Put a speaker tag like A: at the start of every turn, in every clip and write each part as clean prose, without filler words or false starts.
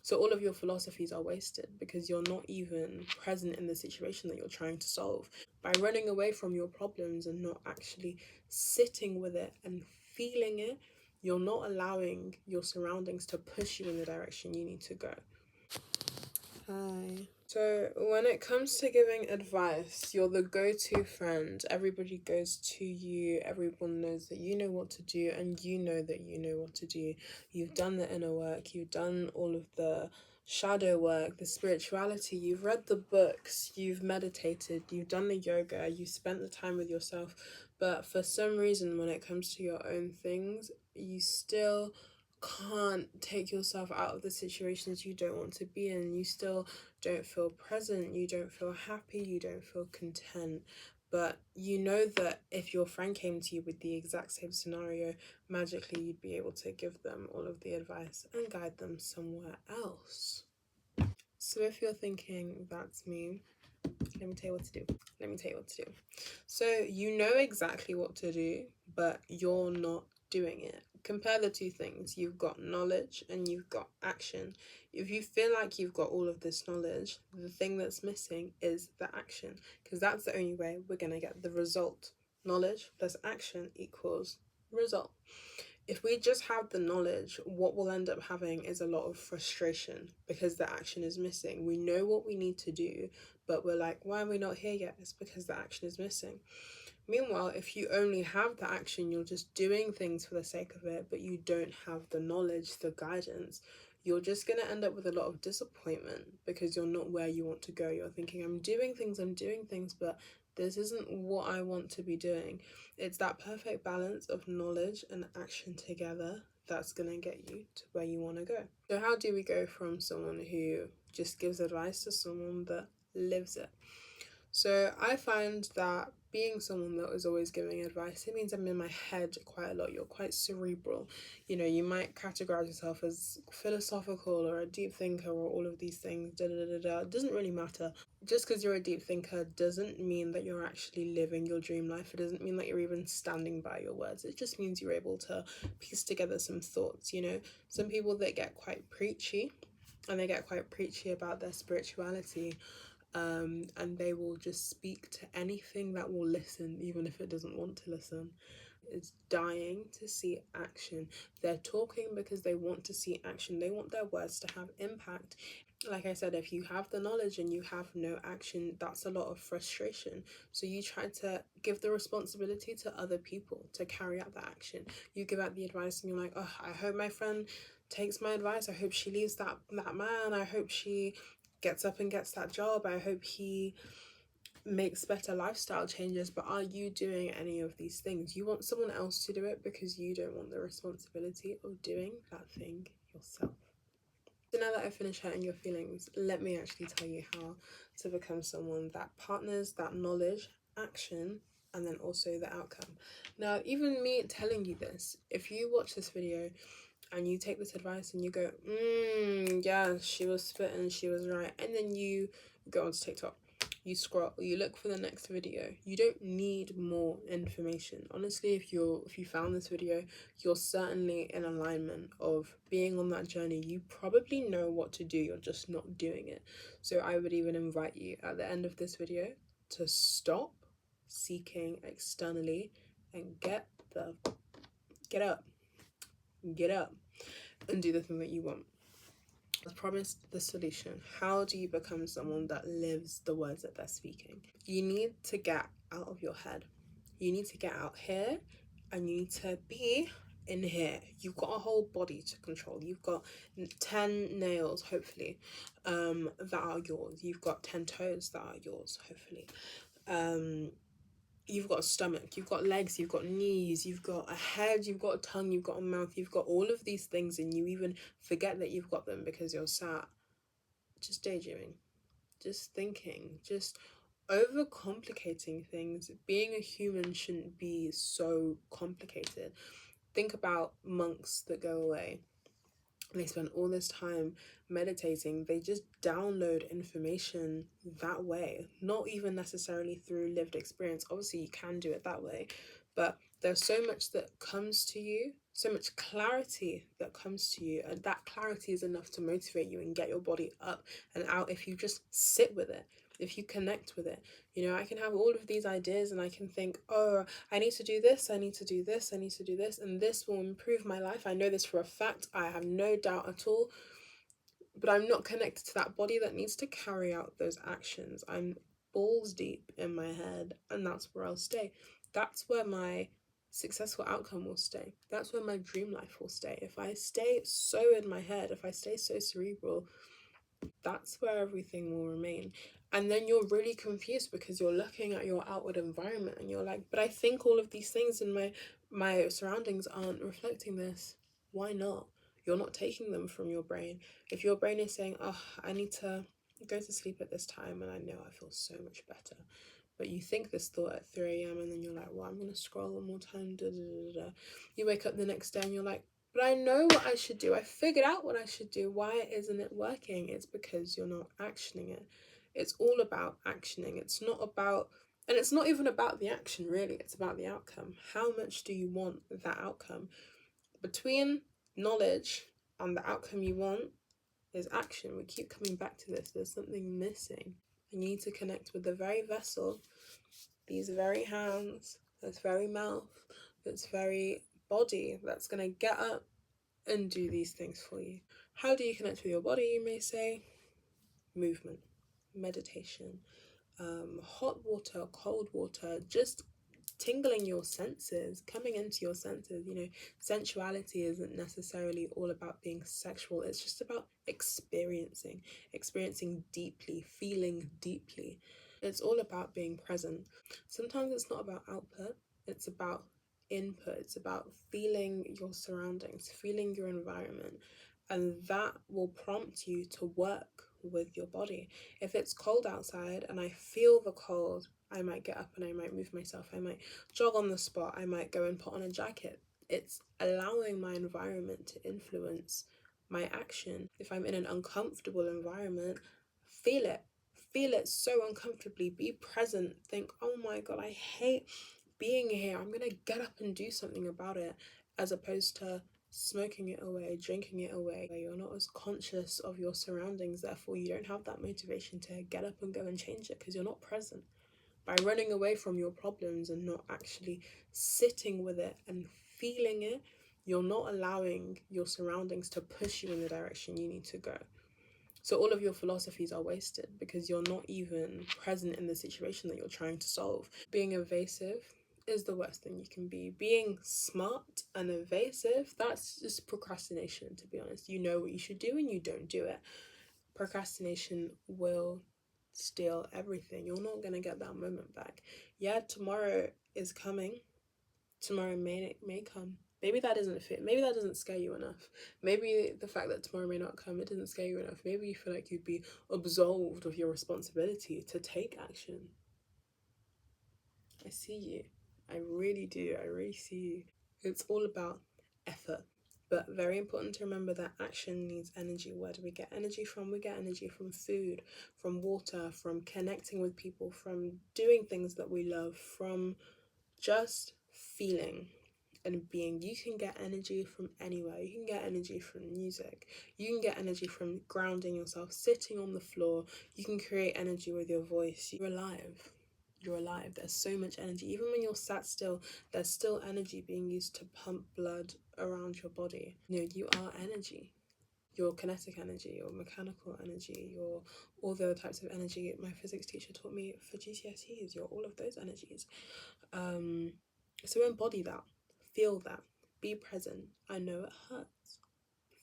A: So all of your philosophies are wasted because you're not even present in the situation that you're trying to solve. By running away from your problems and not actually sitting with it and feeling it, you're not allowing your surroundings to push you in the direction you need to go. Hi. So when it comes to giving advice, you're the go-to friend. Everybody goes to you. Everyone knows that you know what to do, and you know that you know what to do. You've done the inner work. You've done all of the shadow work, the spirituality. You've read the books. You've meditated. You've done the yoga. You spent the time with yourself. But for some reason, when it comes to your own things, you still can't take yourself out of the situations you don't want to be in. You still don't feel present, you don't feel happy, you don't feel content. But you know that if your friend came to you with the exact same scenario, magically you'd be able to give them all of the advice and guide them somewhere else. So if you're thinking, that's me, let me tell you what to do. Let me tell you what to do. So you know exactly what to do, but you're not doing it. Compare the two things. You've got knowledge and you've got action. If you feel like you've got all of this knowledge, the thing that's missing is the action, because that's the only way we're going to get the result. Knowledge plus action equals result. If we just have the knowledge, what we'll end up having is a lot of frustration because the action is missing. We know what we need to do, but we're like, why are we not here yet? It's because the action is missing. Meanwhile, if you only have the action, you're just doing things for the sake of it, but you don't have the knowledge, the guidance, you're just going to end up with a lot of disappointment because you're not where you want to go. You're thinking, I'm doing things, but this isn't what I want to be doing. It's that perfect balance of knowledge and action together that's going to get you to where you want to go. So how do we go from someone who just gives advice to someone that lives it? So I find that being someone that is always giving advice, it means I'm in my head quite a lot. You're quite cerebral. You know, you might categorize yourself as philosophical or a deep thinker or all of these things. It doesn't really matter. Just because you're a deep thinker doesn't mean that you're actually living your dream life. It doesn't mean that you're even standing by your words. It just means you're able to piece together some thoughts, you know. Some people that get quite preachy, and they get quite preachy about their spirituality, and they will just speak to anything that will listen, even if it doesn't want to listen. It's dying to see action. They're talking because they want to see action. They want their words to have impact. Like I said, if you have the knowledge and you have no action, that's a lot of frustration. So you try to give the responsibility to other people to carry out the action. You give out the advice and you're like, oh, I hope my friend takes my advice. I hope she leaves that man. I hope she gets up and gets that job. I hope he makes better lifestyle changes. But are you doing any of these things? You want someone else to do it because you don't want the responsibility of doing that thing yourself. So now that I've finished hurting your feelings, let me actually tell you how to become someone that partners that knowledge, action, and then also the outcome. Now, even me telling you this, if you watch this video and you take this advice and you go, yeah, she was spitting, she was right, and then you go onto TikTok, you scroll, you look for the next video, you don't need more information. Honestly, if you found this video, you're certainly in alignment of being on that journey. You probably know what to do, you're just not doing it. So I would even invite you at the end of this video to stop seeking externally and get up and do the thing that you want. I promised the solution. How do you become someone that lives the words that they're speaking? You need to get out of your head. You need to get out here and you need to be in here. You've got a whole body to control. You've got 10 nails, hopefully, that are yours. You've got 10 toes that are yours, hopefully. You've got a stomach, you've got legs, you've got knees, you've got a head, you've got a tongue, you've got a mouth, you've got all of these things, and you even forget that you've got them because you're sat just daydreaming, just thinking, just overcomplicating things. Being a human shouldn't be so complicated. Think about monks that go away. They spend all this time meditating. They just download information that way, not even necessarily through lived experience. Obviously, you can do it that way, but there's so much that comes to you so much clarity that comes to you, and that clarity is enough to motivate you and get your body up and out if you just sit with it, if you connect with it. You know, I can have all of these ideas and I can think, oh, I need to do this, I need to do this, I need to do this, and this will improve my life. I know this for a fact, I have no doubt at all, but I'm not connected to that body that needs to carry out those actions. I'm balls deep in my head, and that's where I'll stay. That's where my successful outcome will stay. That's where my dream life will stay. If I stay so in my head, if I stay so cerebral, that's where everything will remain. And then you're really confused because you're looking at your outward environment and you're like, but I think all of these things in my surroundings aren't reflecting this. Why not? You're not taking them from your brain. If your brain is saying, oh, I need to go to sleep at this time and I know I feel so much better, but you think this thought at 3 a.m. and then you're like, well, I'm gonna scroll one more time, da, da, da, da. You wake up the next day and you're like, but I know what I should do. I figured out what I should do. Why isn't it working? It's because you're not actioning it. It's all about actioning. It's not about, and it's not even about the action, really. It's about the outcome. How much do you want that outcome? Between knowledge and the outcome you want is action. We keep coming back to this. There's something missing. And you need to connect with the very vessel, these very hands, this very mouth, this very body that's going to get up and do these things for you. How do you connect with your body, you may say? Movement, meditation, hot water, cold water, just tingling your senses, coming into your senses. You know, sensuality isn't necessarily all about being sexual. It's just about experiencing deeply, feeling deeply. It's all about being present. Sometimes it's not about output, it's about input. It's about feeling your surroundings, feeling your environment, and that will prompt you to work with your body. If it's cold outside and I feel the cold, I might get up and I might move myself. I might jog on the spot. I might go and put on a jacket. It's allowing my environment to influence my action. If I'm in an uncomfortable environment, feel it. Feel it so uncomfortably. Be present. Think, oh my God, I hate being here. I'm going to get up and do something about it, as opposed to smoking it away, drinking it away. You're not as conscious of your surroundings, therefore you don't have that motivation to get up and go and change it because you're not present. By running away from your problems and not actually sitting with it and feeling it, you're not allowing your surroundings to push you in the direction you need to go. So all of your philosophies are wasted because you're not even present in the situation that you're trying to solve. Being evasive is the worst thing you can be. Being smart and evasive, that's just procrastination, to be honest. You know what you should do and you don't do it. Procrastination will steal everything. You're not going to get that moment back. Yeah, tomorrow is coming. Tomorrow may come. Maybe that doesn't fit. Maybe that doesn't scare you enough. Maybe the fact that tomorrow may not come, it doesn't scare you enough. Maybe you feel like you'd be absolved of your responsibility to take action. I see you. I really do. I really see you. It's all about effort. But very important to remember that action needs energy. Where do we get energy from? We get energy from food, from water, from connecting with people, from doing things that we love, from just feeling and being. You can get energy from anywhere. You can get energy from music. You can get energy from grounding yourself, sitting on the floor. You can create energy with your voice. You're alive. You're alive. There's so much energy. Even when you're sat still, there's still energy being used to pump blood around your body. You know, you are energy. Your kinetic energy, your mechanical energy, your all the other types of energy my physics teacher taught me for GCSEs. You're all of those energies. So embody that. Feel that. Be present. I know it hurts.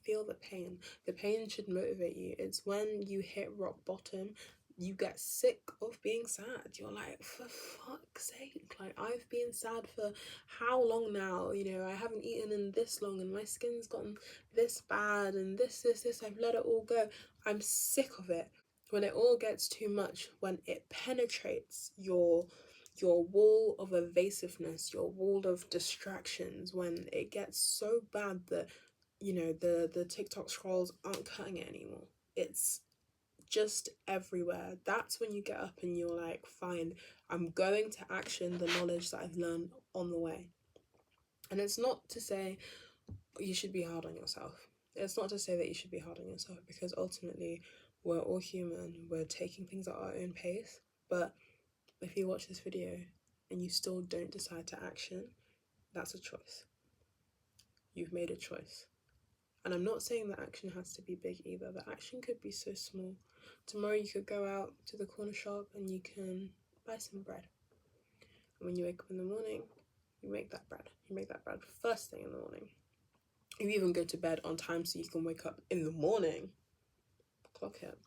A: Feel the pain. The pain should motivate you. It's when you hit rock bottom, you get sick of being sad. You're like, for fuck's sake, like I've been sad for how long now? You know, I haven't eaten in this long and my skin's gotten this bad and this, I've let it all go. I'm sick of it. When it all gets too much, when it penetrates your wall of evasiveness, your wall of distractions, when it gets so bad that, you know, the TikTok scrolls aren't cutting it anymore. It's just everywhere. That's when you get up and you're like, fine, I'm going to action the knowledge that I've learned on the way. And it's not to say, you should be hard on yourself. It's not to say that you should be hard on yourself, because ultimately we're all human, we're taking things at our own pace. But if you watch this video and you still don't decide to action, that's a choice. You've made a choice. And I'm not saying that action has to be big either. The action could be so small. Tomorrow you could go out to the corner shop and you can buy some bread. And when you wake up in the morning, you make that bread. You make that bread first thing in the morning. You even go to bed on time so you can wake up in the morning. Clock it.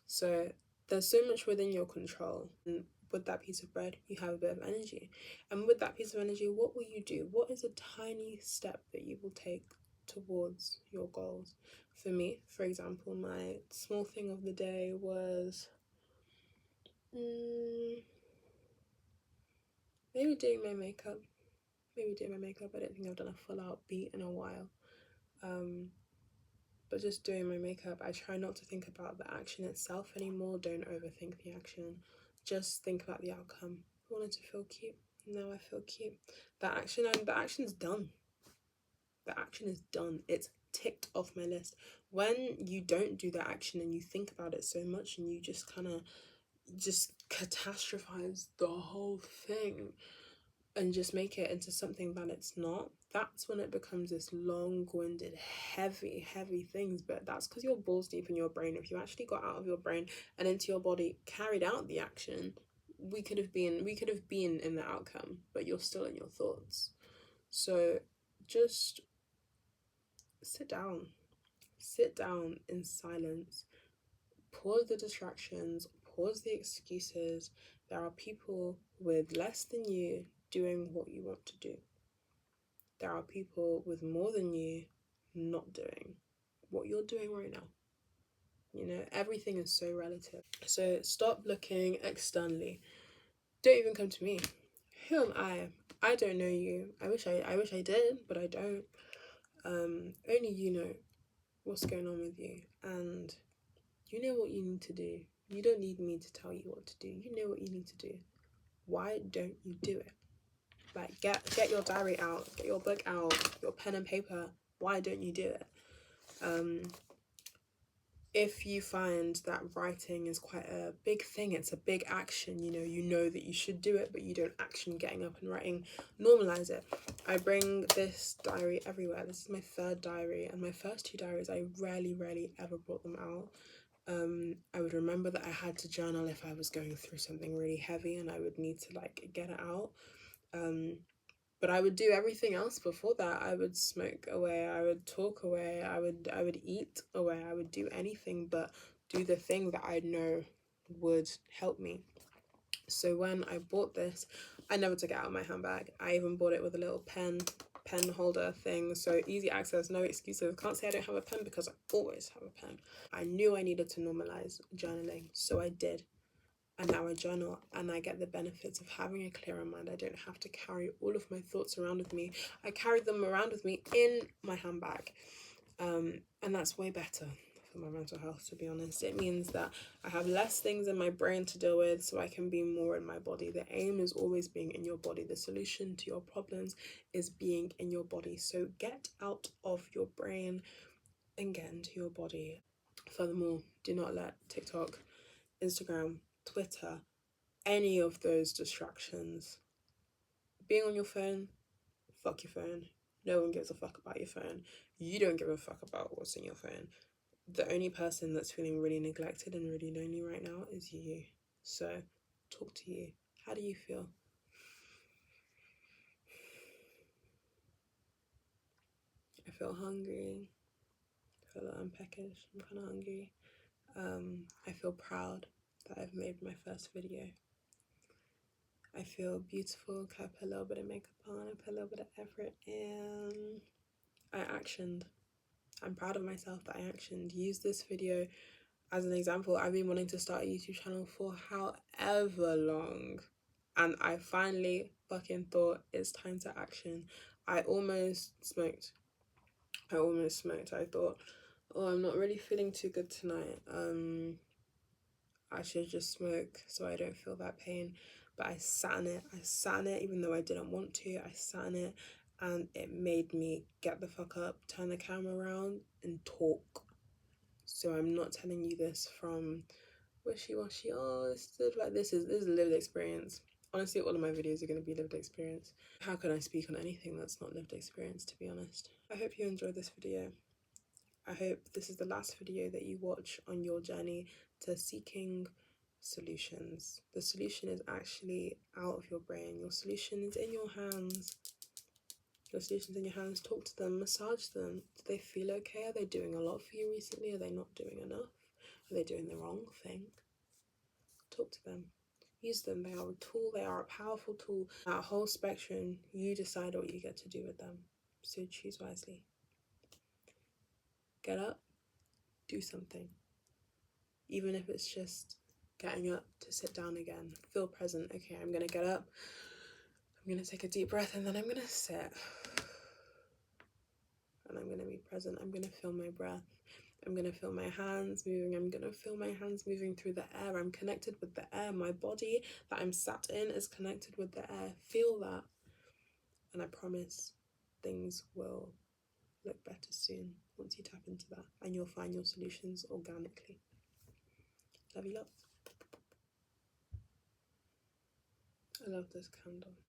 A: So there's so much within your control. And with that piece of bread, you have a bit of energy. And with that piece of energy, what will you do? What is a tiny step that you will take towards your goals? For me, for example, my small thing of the day was maybe doing my makeup. I don't think I've done a full out beat in a while. But just doing my makeup, I try not to think about the action itself anymore. Don't overthink the action. Just think about the outcome. I wanted to feel cute. Now I feel cute. The action's done. The action is done. It's ticked off my list. When you don't do the action and you think about it so much and you just kind of just catastrophize the whole thing and just make it into something that it's not, that's when it becomes this long-winded, heavy things. But that's because you're balls deep in your brain. If you actually got out of your brain and into your body, carried out the action, we could have been in the outcome, but you're still in your thoughts. So just sit down in silence, pause the distractions, pause the excuses. There are people with less than you doing what you want to do. There are people with more than you not doing what you're doing right now. You know, everything is so relative. So stop looking externally. Don't even come to me. Who am I? I don't know you. I wish I did, but I don't. Only you know what's going on with you, and you know what you need to do. You don't need me to tell you what to do. You know what you need to do. Why don't you do it? Like, get your diary out, get your book out, your pen and paper. Why don't you do it? If you find that writing is quite a big thing, it's a big action, you know that you should do it, but you don't action getting up and writing, normalize it. I bring this diary everywhere. This is my third diary, and my first two diaries, I rarely ever brought them out. I would remember that I had to journal if I was going through something really heavy and I would need to like get it out. But I would do everything else before that. I would smoke away, I would talk away, I would eat away, I would do anything but do the thing that I know would help me. So when I bought this, I never took it out of my handbag. I even bought it with a little pen holder thing, so easy access, no excuses. Can't say I don't have a pen because I always have a pen. I knew I needed to normalize journaling, so I did. And now I journal and I get the benefits of having a clearer mind. I don't have to carry all of my thoughts around with me. I carry them around with me in my handbag. And that's way better for my mental health, to be honest. It means that I have less things in my brain to deal with, so I can be more in my body. The aim is always being in your body. The solution to your problems is being in your body. So get out of your brain and get into your body. Furthermore, do not let TikTok, Instagram, Twitter, any of those distractions. Being on your phone, fuck your phone. No one gives a fuck about your phone. You don't give a fuck about what's in your phone. The only person that's feeling really neglected and really lonely right now is you. So talk to you. How do you feel? I feel hungry. I feel that I'm peckish. I'm kind of hungry. I feel proud that I've made my first video. I feel beautiful. I put a little bit of makeup on. I put a little bit of effort in. I actioned. I'm proud of myself that I actioned. Use this video as an example. I've been wanting to start a YouTube channel for however long, and I finally fucking thought it's time to action. I almost smoked. I thought, oh, I'm not really feeling too good tonight. I should just smoke so I don't feel that pain. But I sat in it. Even though I didn't want to. I sat in it, and it made me get the fuck up, turn the camera around and talk. So I'm not telling you this from wishy-washy, oh, this is lived experience. Honestly, all of my videos are going to be lived experience. How can I speak on anything that's not lived experience, to be honest? I hope you enjoyed this video. I hope this is the last video that you watch on your journey to seeking solutions. The solution is actually out of your brain. Your solution is in your hands. Your solution's in your hands. Talk to them, massage them. Do they feel okay? Are they doing a lot for you recently? Are they not doing enough? Are they doing the wrong thing? Talk to them. Use them. They are a tool. They are a powerful tool. That whole spectrum, you decide what you get to do with them. So choose wisely. Get up, do something. Even if it's just getting up to sit down again. Feel present. Okay, I'm going to get up. I'm going to take a deep breath and then I'm going to sit. And I'm going to be present. I'm going to feel my breath. I'm going to feel my hands moving. I'm going to feel my hands moving through the air. I'm connected with the air. My body that I'm sat in is connected with the air. Feel that. And I promise things will look better soon once you tap into that. And you'll find your solutions organically. Love you lots. I love this candle.